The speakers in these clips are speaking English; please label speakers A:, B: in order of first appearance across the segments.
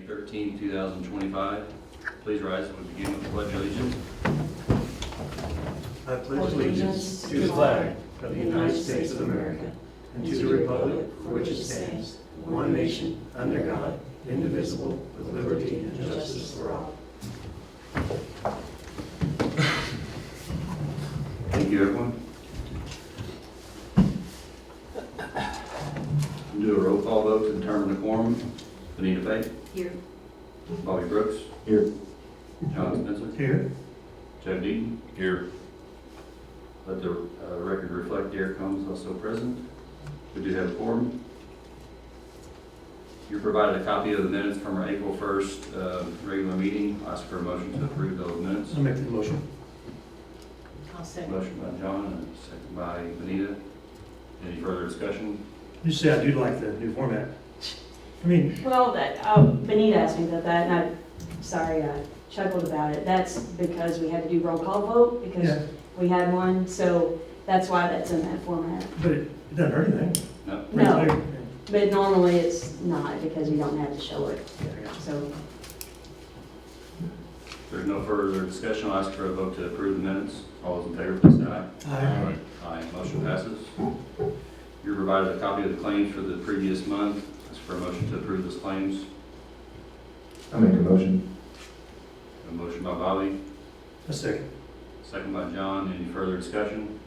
A: May 13, 2025. Please rise as we begin with the Pledge of Allegiance.
B: I pledge allegiance to the flag of the United States of America and to the republic for which it stands, one nation, under God, indivisible, with liberty and justice for all.
A: Thank you, everyone. Do a roll call vote to determine the quorum. Benita Faith.
C: Here.
A: Bobby Brooks.
B: Here.
A: John Spencer.
B: Here.
A: Jeff Deaton. Here. Let the record reflect Derek Combs also present. We do have a quorum. You provided a copy of the minutes from our April 1st regular meeting. I'll ask for a motion to approve those minutes.
B: I'll make the motion.
C: I'll second.
A: Motion by John and a second by Benita. Any further discussion?
B: You say I do like the new format. I mean,
C: Well, Benita asked me about that, and I chuckled about it. That's because we had to do roll call vote, because
B: yeah,
C: we had one, so that's why that's in that format.
B: but it doesn't hurt anything.
A: No.
C: No. But normally it's not, because you don't have to show it, so.
A: If there's no further discussion, I'll ask for a vote to approve the minutes. All those in favor, please say aye.
B: Aye.
A: Aye. Motion passes. You're provided a copy of the claims for the previous month. Ask for a motion to approve those claims.
D: I make a motion.
A: A motion by Bobby,
B: A second.
A: second by John. Any further discussion?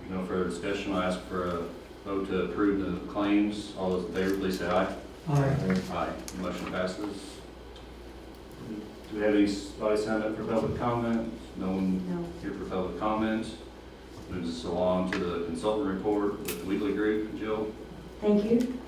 A: If there's no further discussion, I'll ask for a vote to approve the claims. All those in favor, please say aye.
B: Aye.
A: Aye. Motion passes. Do we have anybody signed up for public comment? No one
C: No.
A: here for public comment. Moves us along to the consultant report with the Wheatley Group. Jill?
C: Thank you.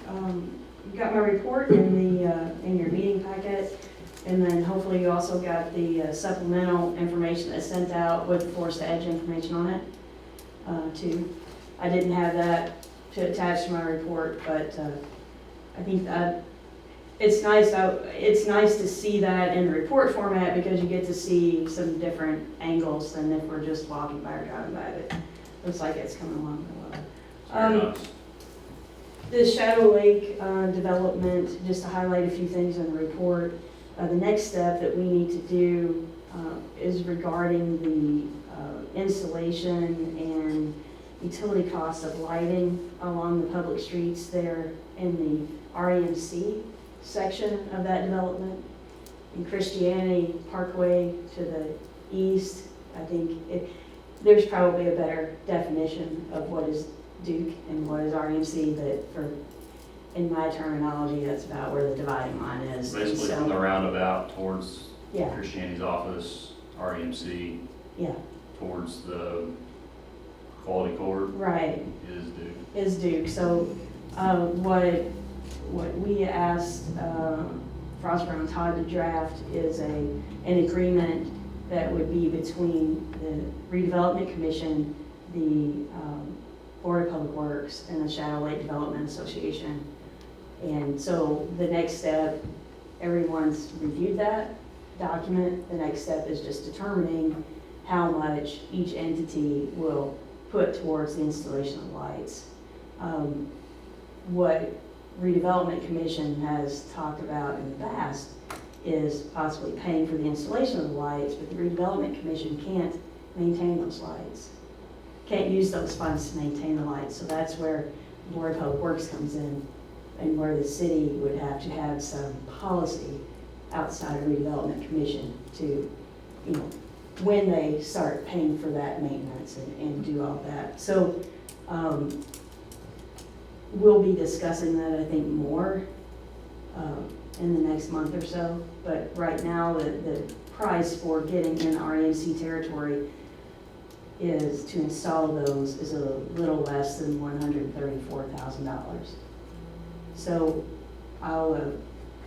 C: You got my report in your meeting packet, and then hopefully you also got the supplemental information that's sent out with Force to Edge information on it, too. I didn't have that to attach to my report, but I think that it's nice. It's nice to see that in the report format, because you get to see some different angles than if we're just walking by or driving by. But looks like it's coming along really well.
A: Very nice.
C: The Shadow Lake development, just to highlight a few things in the report, the next step that we need to do is regarding the installation and utility costs of lighting along the public streets there in the REMC section of that development. In Christianity Parkway to the east, I think there's probably a better definition of what is Duke and what is REMC, but in my terminology, that's about where the dividing line is. And
A: Basically
C: so-
A: from the roundabout towards
C: Yeah,
A: Christianity's office, REMC,
C: yeah,
A: towards the quality court
C: right,
A: is Duke.
C: is Duke. So what we asked Frostburg and Todd to draft is an agreement that would be between the Redevelopment Commission, the Board of Public Works, and the Shadow Lake Development Association. And so the next step, everyone's reviewed that document. The next step is just determining how much each entity will put towards the installation of lights. What Redevelopment Commission has talked about in the past is possibly paying for the installation of the lights, but the Redevelopment Commission can't maintain those lights. Can't use those funds to maintain the lights, so that's where the Board of Public Works comes in, and where the city would have to have some policy outside of Redevelopment Commission to, when they start paying for that maintenance and do all that. So we'll be discussing that, I think, more in the next month or so. But right now, the price for getting in REMC territory is to install those is a little less than $134,000. So I'll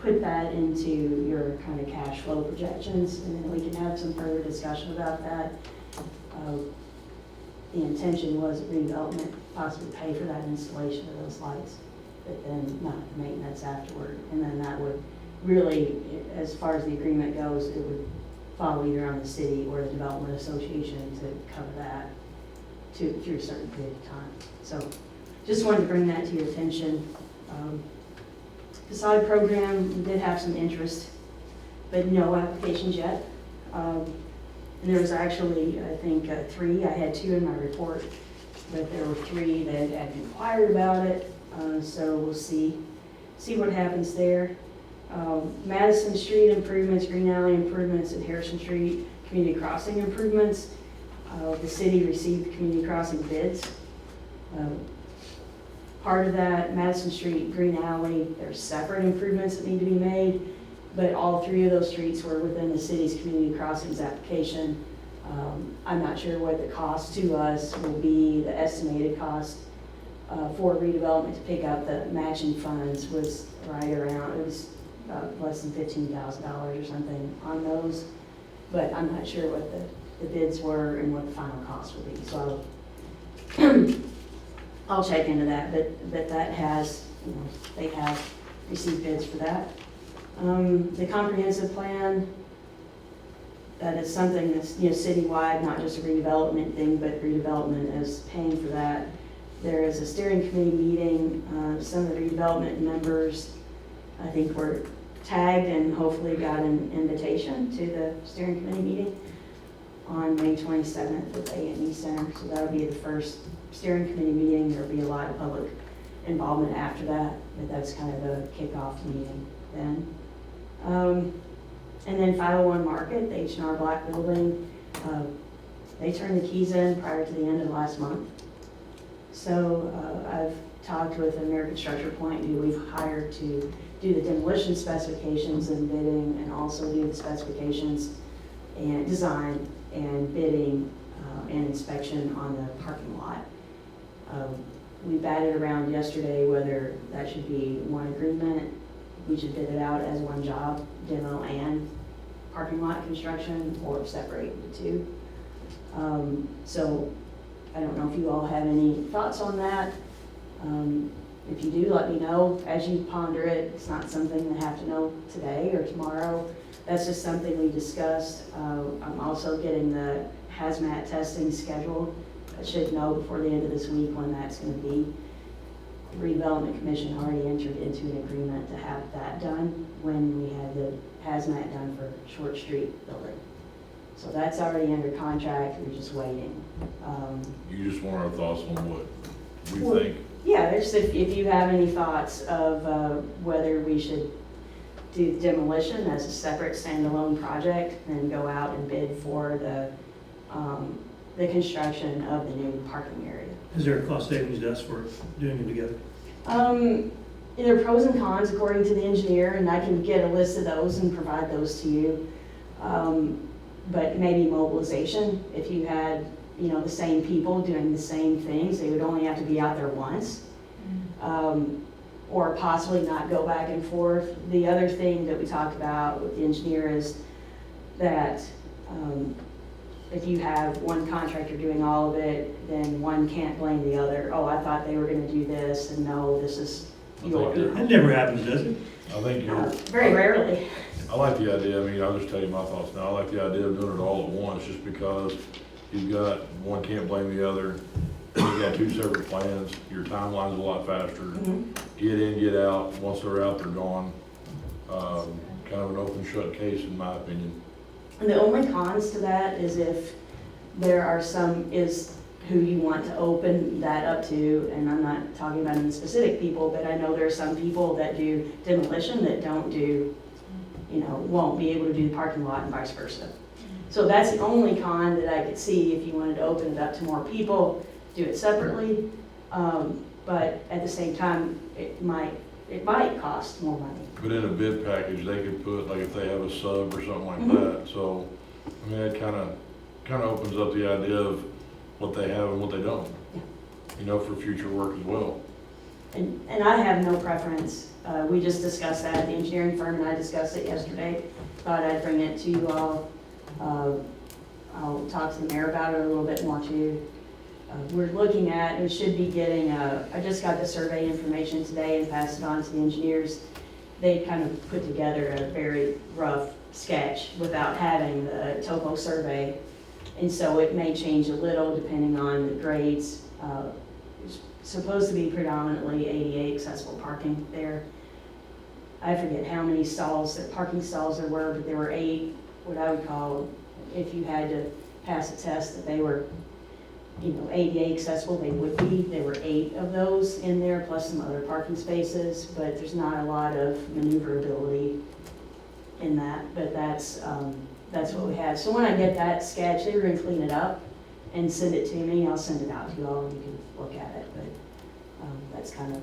C: put that into your kind of cash flow projections, and then we can have some further discussion about that. The intention was redevelopment possibly pay for that installation of those lights, but then not maintenance afterward. And then that would really, as far as the agreement goes, it would fall either on the city or the development association to cover that through a certain period of time. So just wanted to bring that to your attention. Facade program, we did have some interest, but no applications yet. And there was actually, I think, 3, I had 2 in my report, but there were 3 that had inquired about it, so we'll see what happens there. Madison Street improvements, Green Alley improvements, and Harrison Street community crossing improvements. The city received community crossing bids. Part of that, Madison Street, Green Alley, there's separate improvements that need to be made, but all 3 of those streets were within the city's community crossings application. I'm not sure what the cost to us will be. The estimated cost for redevelopment to pick up the matching funds was right around, it was less than $15,000 or something on those, but I'm not sure what the bids were and what the final cost will be. So I'll check into that, but that has, they have received bids for that. The comprehensive plan, that is something that's, citywide, not just a redevelopment thing, but redevelopment is paying for that. There is a steering committee meeting. Some of the redevelopment members, I think, were tagged and hopefully got an invitation to the steering committee meeting on May 27th at the A&E Center. So that'll be the first steering committee meeting. There'll be a lot of public involvement after that, but that's kind of the kickoff meeting then. And then 501 Market, the H&R Block building, they turned the keys in prior to the end of last month. So I've talked with American Structure Point, who we've hired to do the demolition specifications and bidding, and also do the specifications and design and bidding and inspection on the parking lot. We batted around yesterday whether that should be one agreement. We should bid it out as one job, demo and parking lot construction, or separate the 2. So I don't know if you all have any thoughts on that. If you do, let me know as you ponder it. It's not something you have to know today or tomorrow. That's just something we discussed. I'm also getting the hazmat testing scheduled. I should know before the end of this week when that's going to be. The Redevelopment Commission already entered into an agreement to have that done when we had the hazmat done for Short Street building. So that's already under contract. We're just waiting.
E: You just want our thoughts on what we
C: Well,
E: think.
C: Yeah, there's, if you have any thoughts of whether we should do demolition as a separate standalone project and go out and bid for the construction of the new parking area.
B: Is there a cost savings to us for doing it together?
C: There are pros and cons according to the engineer, and I can get a list of those and provide those to you. But maybe mobilization, if you had, the same people doing the same things, they would only have to be out there once. Or possibly not go back and forth. The other thing that we talked about with the engineer is that if you have one contractor doing all of it, then one can't blame the other. Oh, I thought they were gonna do this, and no, this is your.
B: That never happens, does it?
E: I think you're,
C: Very rarely.
E: I like the idea, I'll just tell you my thoughts now. I like the idea of doing it all at once, just because you've got, one can't blame the other. You've got 2 separate plans, your timeline's a lot faster.
C: Mhm.
E: Get in, get out, once they're out, they're gone. Kind of an open shut case in my opinion.
C: And the only cons to that is if there are is who you want to open that up to, and I'm not talking about any specific people, but I know there are some people that do demolition that don't do, won't be able to do the parking lot and vice versa. So that's the only con that I could see if you wanted to open it up to more people, do it separately. But at the same time, it might cost more money.
E: But in a bid package, they could put, like if they have a sub or something like
C: Mhm.
E: that, so, it kind of opens up the idea of what they have and what they don't. For future work as well.
C: And I have no preference. We just discussed that, the engineering firm and I discussed it yesterday. Thought I'd bring it to you all. I'll talk to the mayor about it a little bit more too. We're looking at, we should be getting, I just got the survey information today and passed it on to the engineers. They kind of put together a very rough sketch without having the topo survey. And so it may change a little depending on the grades. It's supposed to be predominantly ADA accessible parking there. I forget how many stalls, parking stalls there were, but there were 8, what I would call, if you had to pass a test that they were, ADA accessible, they would be. There were 8 of those in there, plus some other parking spaces, but there's not a lot of maneuverability in that, but that's what we had. So when I get that sketch, they were gonna clean it up and send it to me. I'll send it out to you all and you can look at it, but that's kind of.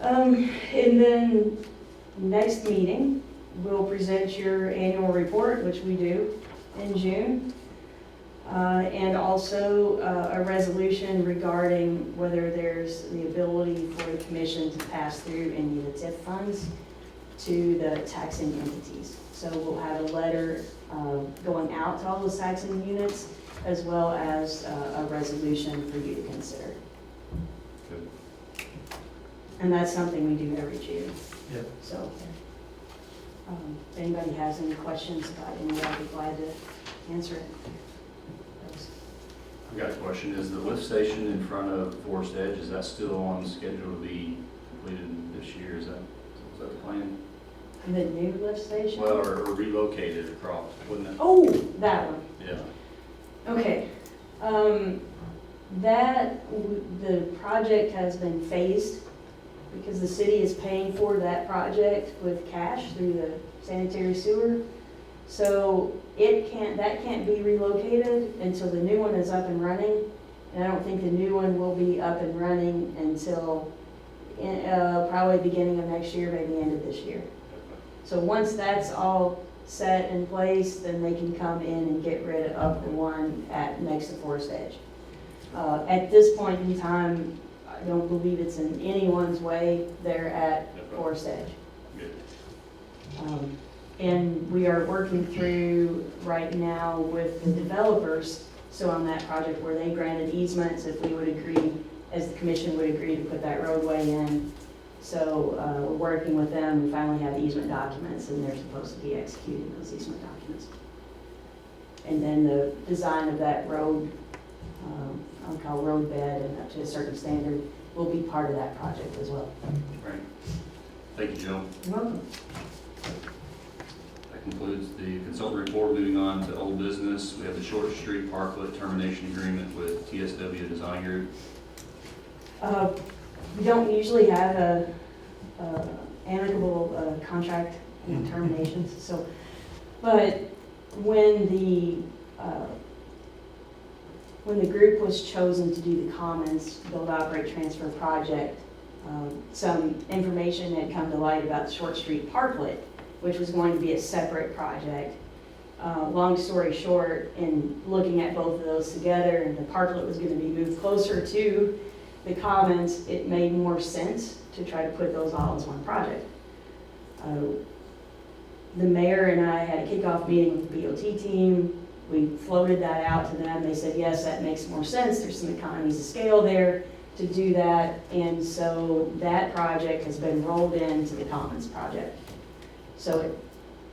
C: And then next meeting, we'll present your annual report, which we do in June. And also a resolution regarding whether there's the ability for the commission to pass through any of the TIF funds to the taxing entities. So we'll have a letter going out to all those taxing units, as well as a resolution for you to consider.
A: Good.
C: And that's something we do every June.
B: Yep.
C: So if anybody has any questions about any, I'd be glad to answer it.
A: I've got a question. Is the lift station in front of Forest Edge, is that still on schedule to be completed this year? Is that the plan?
C: The new lift station?
A: Well, or relocated across, wouldn't it?
C: Oh, that one.
A: Yeah.
C: Okay. The project has been phased because the city is paying for that project with cash through the sanitary sewer. So that can't be relocated until the new one is up and running. And I don't think the new one will be up and running until probably beginning of next year, maybe end of this year. So once that's all set in place, then they can come in and get rid of the one next to Forest Edge. At this point in time, I don't believe it's in anyone's way there at Forest Edge.
A: Good.
C: And we are working through right now with the developers, so on that project where they granted easements, if we would agree, as the commission would agree to put that roadway in. So we're working with them, we finally have the easement documents, and they're supposed to be executing those easement documents. And then the design of that road, I'll call road bed and up to a certain standard, will be part of that project as well.
A: Right. Thank you, Joe.
C: You're welcome.
A: That concludes the consultant report. Moving on to old business, we have the Short Street Parklet termination agreement with TSW Design Group.
C: We don't usually have a amicable contract terminations, so, but when the group was chosen to do the Commons Build, Operate, Transfer project, some information had come to light about the Short Street Parklet, which was going to be a separate project. Long story short, in looking at both of those together, and the Parklet was going to be moved closer to the Commons, it made more sense to try to put those all as one project. The mayor and I had a kickoff meeting with the BOT team. We floated that out to them. They said, yes, that makes more sense. There's some economies of scale there to do that. And so that project has been rolled into the Commons project. So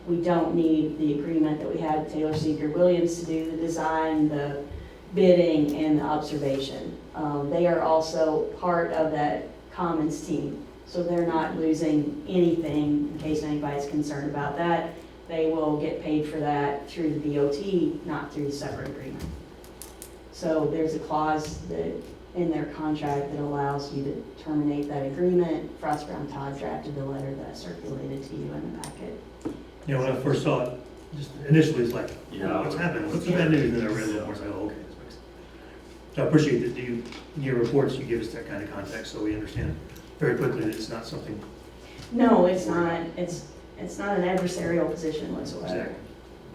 C: we don't need the agreement that we had with Taylor Seeger Williams to do the design, the bidding, and the observation. They are also part of that Commons team, so they're not losing anything in case anybody's concerned about that. They will get paid for that through the BOT, not through the separate agreement. So there's a clause that in their contract that allows you to terminate that agreement. Frost Brown Todd drafted the letter that I circulated to you in the packet.
B: You know, when I first saw it, just initially it's like,
A: Yeah.
B: what's happening? What's the bad news? And then I read it more, it's like, oh, okay. This makes sense. So I appreciate that in your reports, you give us that kind of context so we understand very quickly that it's not something.
C: No, it's not. It's not an adversarial position whatsoever.
B: Exactly.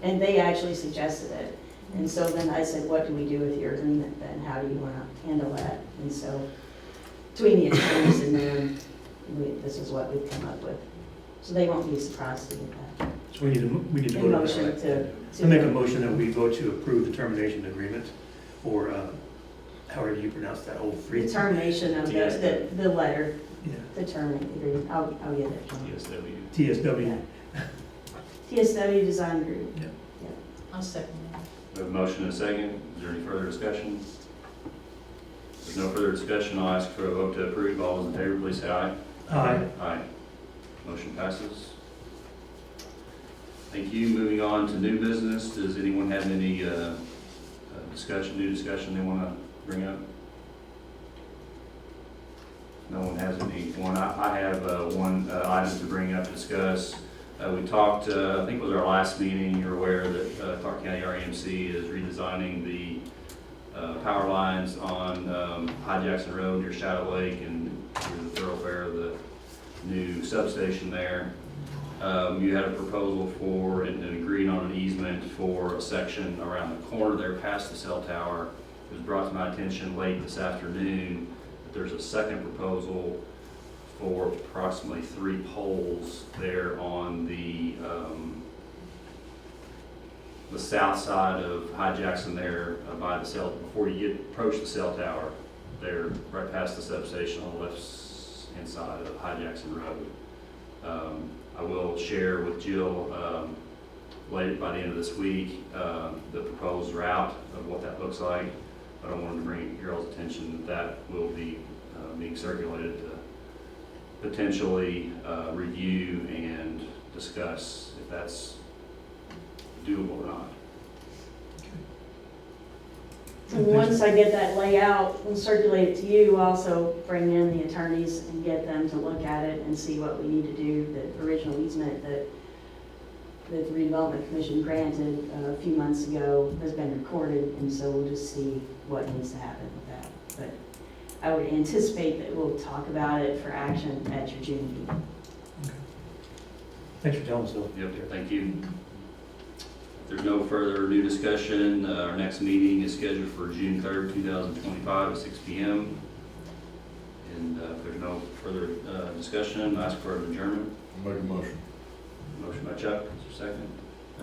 C: And they actually suggested it. And so then I said, what do we do with your agreement then? How do you want to handle that? And so between the attorneys and them, this is what we've come up with. So they won't be surprised to get that.
B: So we need to
C: A
B: vote on
C: motion
B: that.
C: to
B: I make a motion that we vote to approve the termination agreement for, however you pronounce that whole
C: the
B: phrase.
C: termination of the letter
B: Yeah.
C: to terminate the agreement. I'll get it.
A: TSW.
B: TSW.
C: TSW Design Group.
F: I'll second that.
A: We have a motion and a second. Is there any further discussion? If there's no further discussion, I'll ask for a vote to approve. All those in favor, please say aye.
B: Aye.
A: Aye. Motion passes. Thank you. Moving on to new business. Does anyone have any new discussion they want to bring up? No one has any. I have one item to bring up, discuss. We talked, I think it was our last meeting, you're aware that Clark County REMC is redesigning the power lines on High Jackson Road near Shadow Lake and through the thoroughfare of the new substation there. You had a proposal for and agreed on an easement for a section around the corner there past the cell tower. It was brought to my attention late this afternoon that there's a second proposal for approximately 3 poles there on the south side of High Jackson there by the cell, before you approach the cell tower there, right past the substation on the left hand side of High Jackson Road. I will share with Jill later by the end of this week the proposed route of what that looks like, but I wanted to bring your all's attention that will be being circulated to potentially review and discuss if that's doable or not.
C: And once I get that layout and circulate it to you, also bring in the attorneys and get them to look at it and see what we need to do. The original easement that the Redevelopment Commission granted a few months ago has been recorded, and so we'll just see what needs to happen with that. But I would anticipate that we'll talk about it for action at your June meeting.
B: Thanks for telling us, Bill.
A: Yep, thank you. If there's no further new discussion, our next meeting is scheduled for June 3rd, 2025 at 6 p.m. And if there's no further discussion, I ask for an adjournment.
E: Make a motion.
A: Motion by Chuck, is there a second?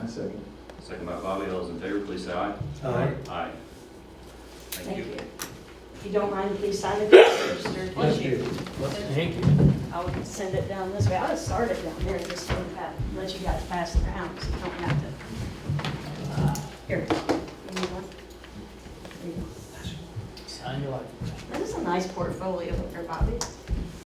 D: I second.
A: Second by Bobby. All those in favor, please say aye.
B: Aye.
A: Aye. Thank you.
C: If you don't mind, please sign it. Register.
B: Thank you. Thank you.
C: I'll send it down this way. I'll just start it down there, just let you guys pass it around, so you don't have to. Here.